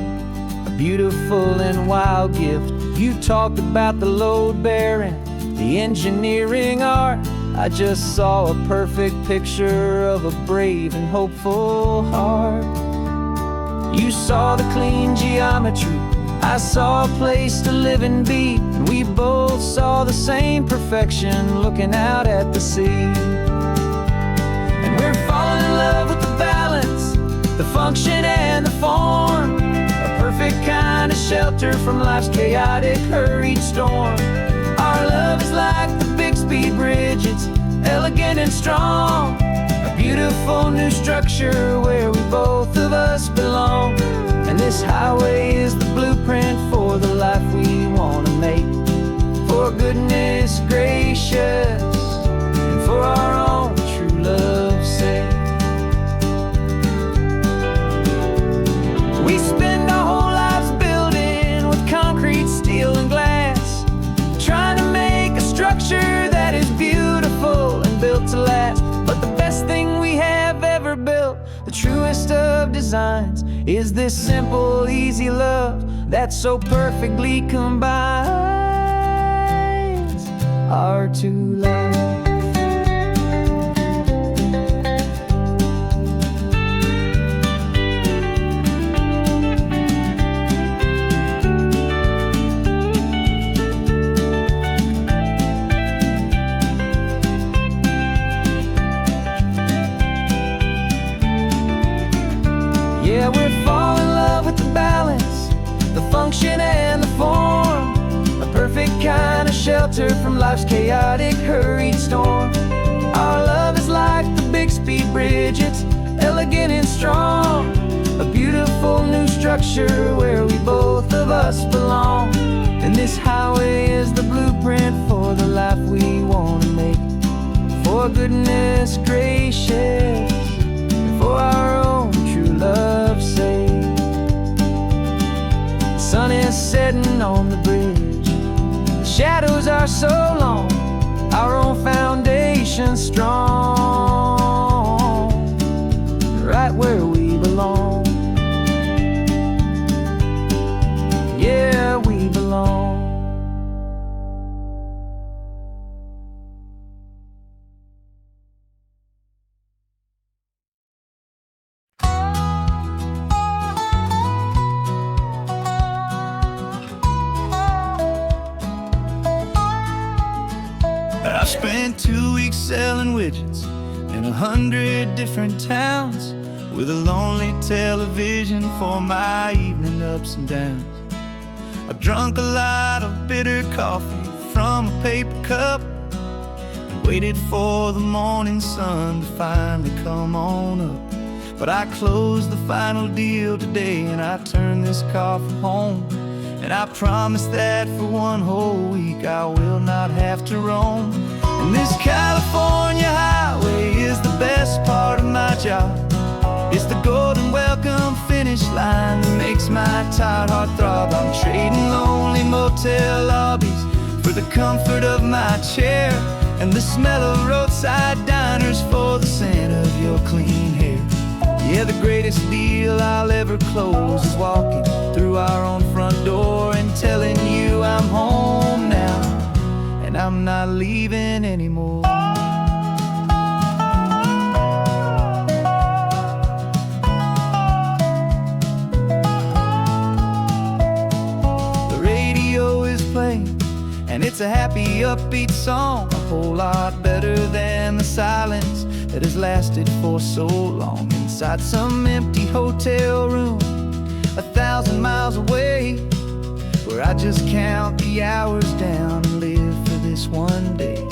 a beautiful and wild gift. You talked about the load bearing, the engineering art. I just saw a perfect picture of a brave and hopeful heart. You saw the clean geometry, I saw a place to live and be, and we both saw the same perfection looking out at the sea. And we're falling in love with the balance, the function and the form, a perfect kind of shelter from life's chaotic, hurried storm. Our love is like the Bixby Bridge, it's elegant and strong, a beautiful new structure where we both of us belong. And this highway is the blueprint for the life we want to make. For goodness gracious, and for our own true love's sake. We spend our whole lives building with concrete, steel and glass, trying to make a structure that is beautiful and built to last. But the best thing we have ever built, the truest of designs, is this simple, easy love that so perfectly combines our two lives. Yeah, we're falling in love with the balance, the function and the form, a perfect kind of shelter from life's chaotic, hurried storm. Our love is like the Bixby Bridge, it's elegant and strong, a beautiful new structure where we both of us belong. And this highway is the blueprint for the life we want to make. For goodness gracious, and for our own true love's sake. The sun is setting on the bridge, the shadows are so long, our own foundation strong, right where we belong. Spent 2 weeks selling widgets in 100 different towns, with a lonely television for my evening ups and downs. I drunk a lot of bitter coffee from a paper cup, and waited for the morning sun to finally come on up. But I closed the final deal today, and I turned this car from home. And I promise that for one whole week I will not have to roam. And this California highway is the best part of my job. It's the golden welcome finish line that makes my tired heart throb. I'm trading lonely motel lobbies for the comfort of my chair, and the smell of roadside diners for the scent of your clean hair. Yeah, the greatest deal I'll ever close is walking through our own front door and telling you I'm home now, and I'm not leaving anymore. The radio is playing, and it's a happy, upbeat song, a whole lot better than the silence that has lasted for so long inside some empty hotel room 1,000 miles away, where I just count the hours down and live for this one day.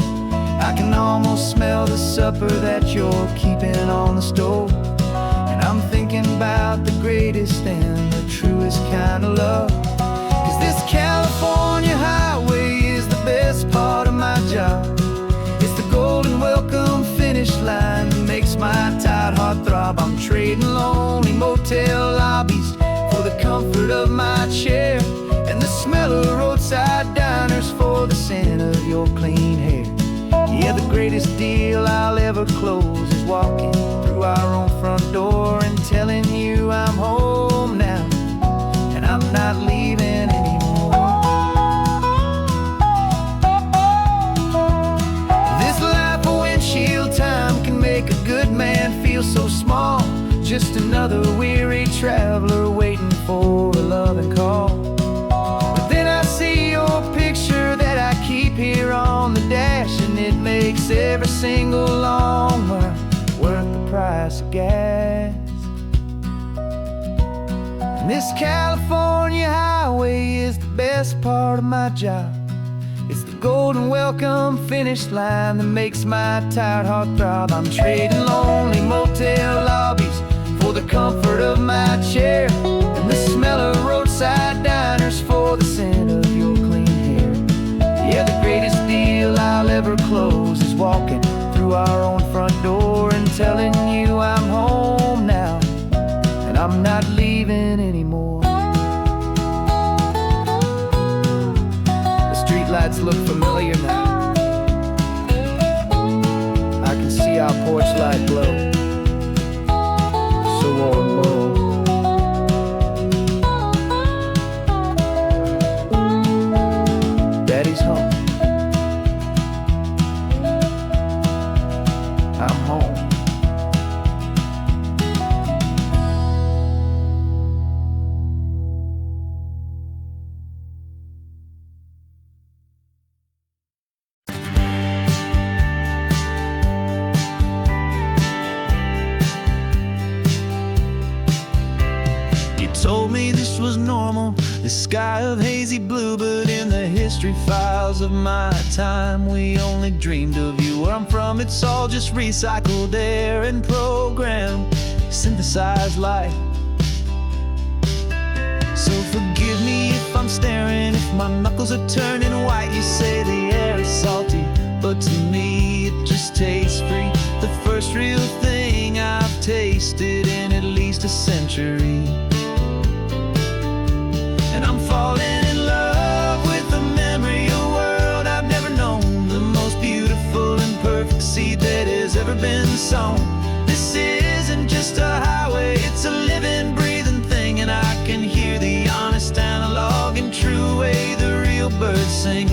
I can almost smell the supper that you're keeping on the stove, and I'm thinking about the greatest and the truest kind of love. 'Cause this California highway is the best part of my job. It's the golden welcome finish line that makes my tired heart throb. I'm trading lonely motel lobbies for the comfort of my chair, and the smell of roadside diners for the scent of your clean hair. Yeah, the greatest deal I'll ever close is walking through our own front door and telling you I'm home now, and I'm not leaving anymore. This life of windshield time can make a good man feel so small, just another weary traveler waiting for a loving call. But then I see your picture that I keep here on the dash, and it makes every single long mile worth the price of gas. And this California highway is the best part of my job. It's the golden welcome finish line that makes my tired heart throb. I'm trading lonely motel lobbies for the comfort of my chair, and the smell of roadside diners for the scent of your clean hair. Yeah, the greatest deal I'll ever close is walking through our own front door and telling you I'm home now, and I'm not leaving anymore. The streetlights look familiar now. I can see our porch light glow, so warm, oh. Daddy's home. I'm home. Told me this was normal, this sky of hazy blue, but in the history files of my time we only dreamed of you. Where I'm from, it's all just recycled air and programmed synthesized light. So forgive me if I'm staring, if my knuckles are turning white. You say the air is salty, but to me it just tastes free. The first real thing I've tasted in at least a century. And I'm falling in love with the memory of a world I've never known, the most beautiful and perfect seed that has ever been sown. This isn't just a highway, it's a living, breathing thing, and I can hear the honest analog and true way the real birds sing.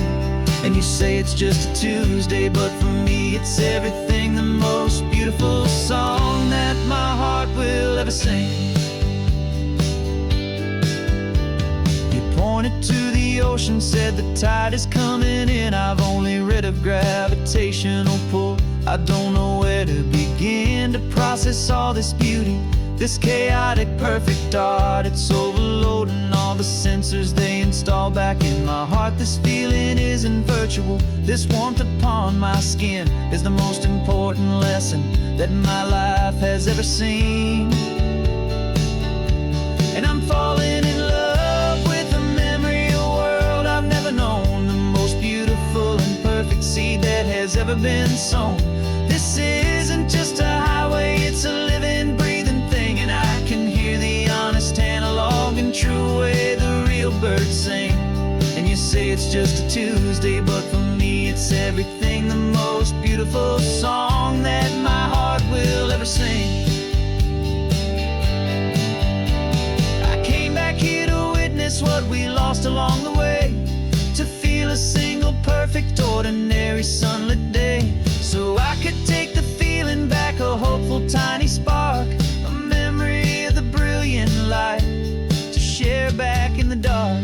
And you say it's just a Tuesday, but for me it's everything, the most beautiful song that my heart will ever sing. Pointed to the the ocean said the tide is coming in. I've only read of gravitational pull. I don't know where to begin to process all this beauty, this chaotic perfect art. It's overloading all the sensors they install back in my heart. This feeling isn't virtual. This warmth upon my skin is the most important lesson that my life has ever seen. And I'm falling in love with the memory of a world I've never known, the most beautiful and perfect seed that has ever been sown. This isn't just a highway, it's a living, breathing thing. And I can hear the honest analog and true way the real birds sing. And you say it's just a Tuesday, but for me it's everything, the most beautiful song that my heart will ever sing. I came back here to witness what we lost along the way, to feel a single perfect ordinary sunlit day, so I could take the feeling back, a hopeful tiny spark, a memory of the brilliant light to share back in the dark.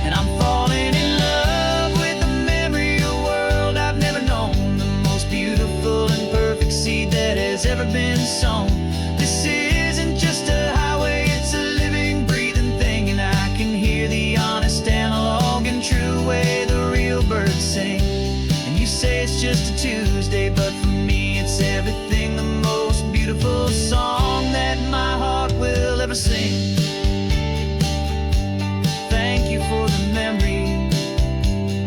And I'm falling in love with the memory of a world I've never known, the most beautiful and perfect seed that has ever been sown. This isn't just a highway, it's a living, breathing thing. And I can hear the honest analog and true way the real birds sing. And you say it's just a Tuesday, but for me it's everything, the most beautiful song that my heart will ever sing. Thank you for the memory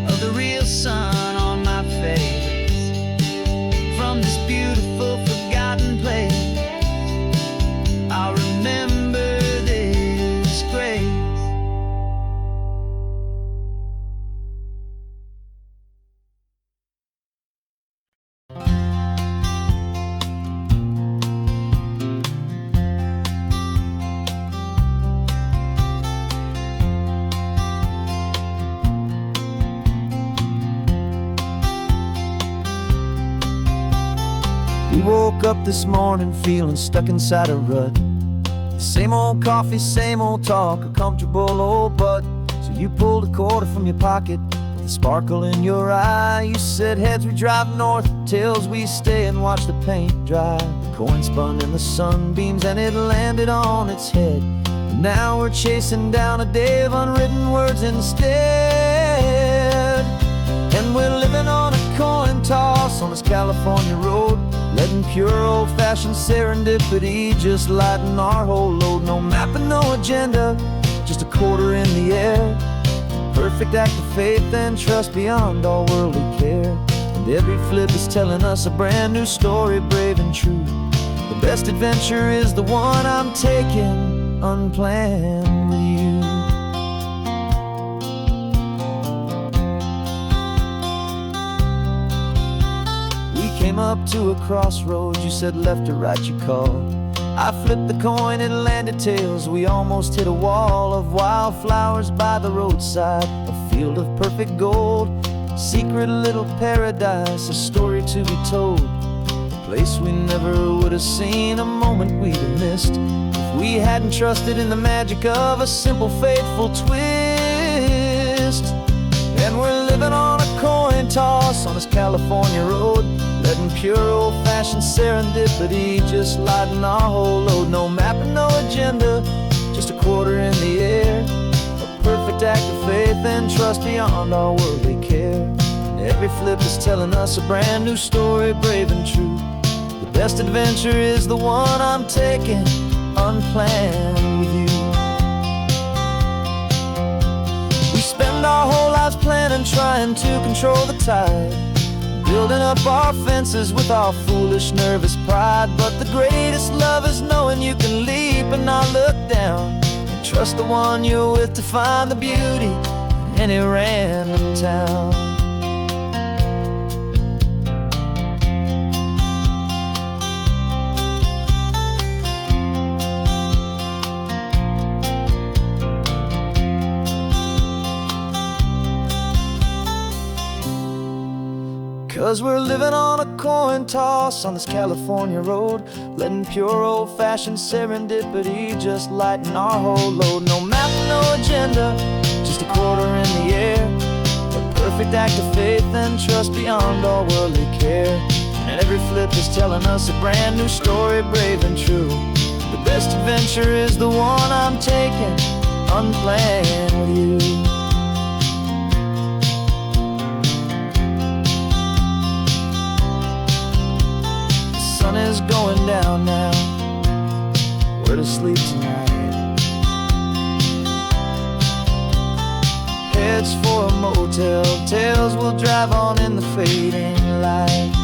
of the real sun on my face, from this beautiful forgotten place. I'll remember this grace. We woke up this morning feeling stuck inside a rut. Same old coffee, same old talk, a comfortable old butt. So you pulled a quarter from your pocket with a sparkle in your eye. You said heads we drive north, tails we stay and watch the paint dry. The coin spun in the sunbeams and it landed on its head. And now we're chasing down a day of unwritten words instead. And we're living on a coin toss on this California road, letting pure old-fashioned serendipity just lighten our whole load. No map and no agenda, just a quarter in the air. Perfect act of faith and trust beyond all worldly care. And every flip is telling us a brand new story, brave and true. The best adventure is the one I'm taking unplanned with you. Came up to a crossroads, you said left or right you called. I flipped the coin, it landed tails. We almost hit a wall of wildflowers by the roadside, a field of perfect gold, secret little paradise, a story to be told, a place we never would have seen, a moment we'd have missed if we hadn't trusted in the magic of a simple faithful twist. And we're living on a coin toss on this California road, letting pure old-fashioned serendipity just lighten our whole load. No map and no agenda, just a quarter in the air. A perfect act of faith and trust beyond our worldly care. And every flip is telling us a brand new story, brave and true. The best adventure is the one I'm taking unplanned with you. We spend our whole lives planning, trying to control the tide, building up our fences with our foolish, nervous pride. But the greatest love is knowing you can leap and not look down, and trust the one you're with to find the beauty in any random town. 'Cause we're living on a coin toss on this California road, letting pure old-fashioned serendipity just lighten our whole load. No map, no agenda, just a quarter in the air, a perfect act of faith and trust beyond all worldly care. And every flip is telling us a brand new story, brave and true. The best adventure is the one I'm taking, unplanned with you. The sun is going down now, we're to sleep tonight. Heads for a motel, tails will drive on in the fading light.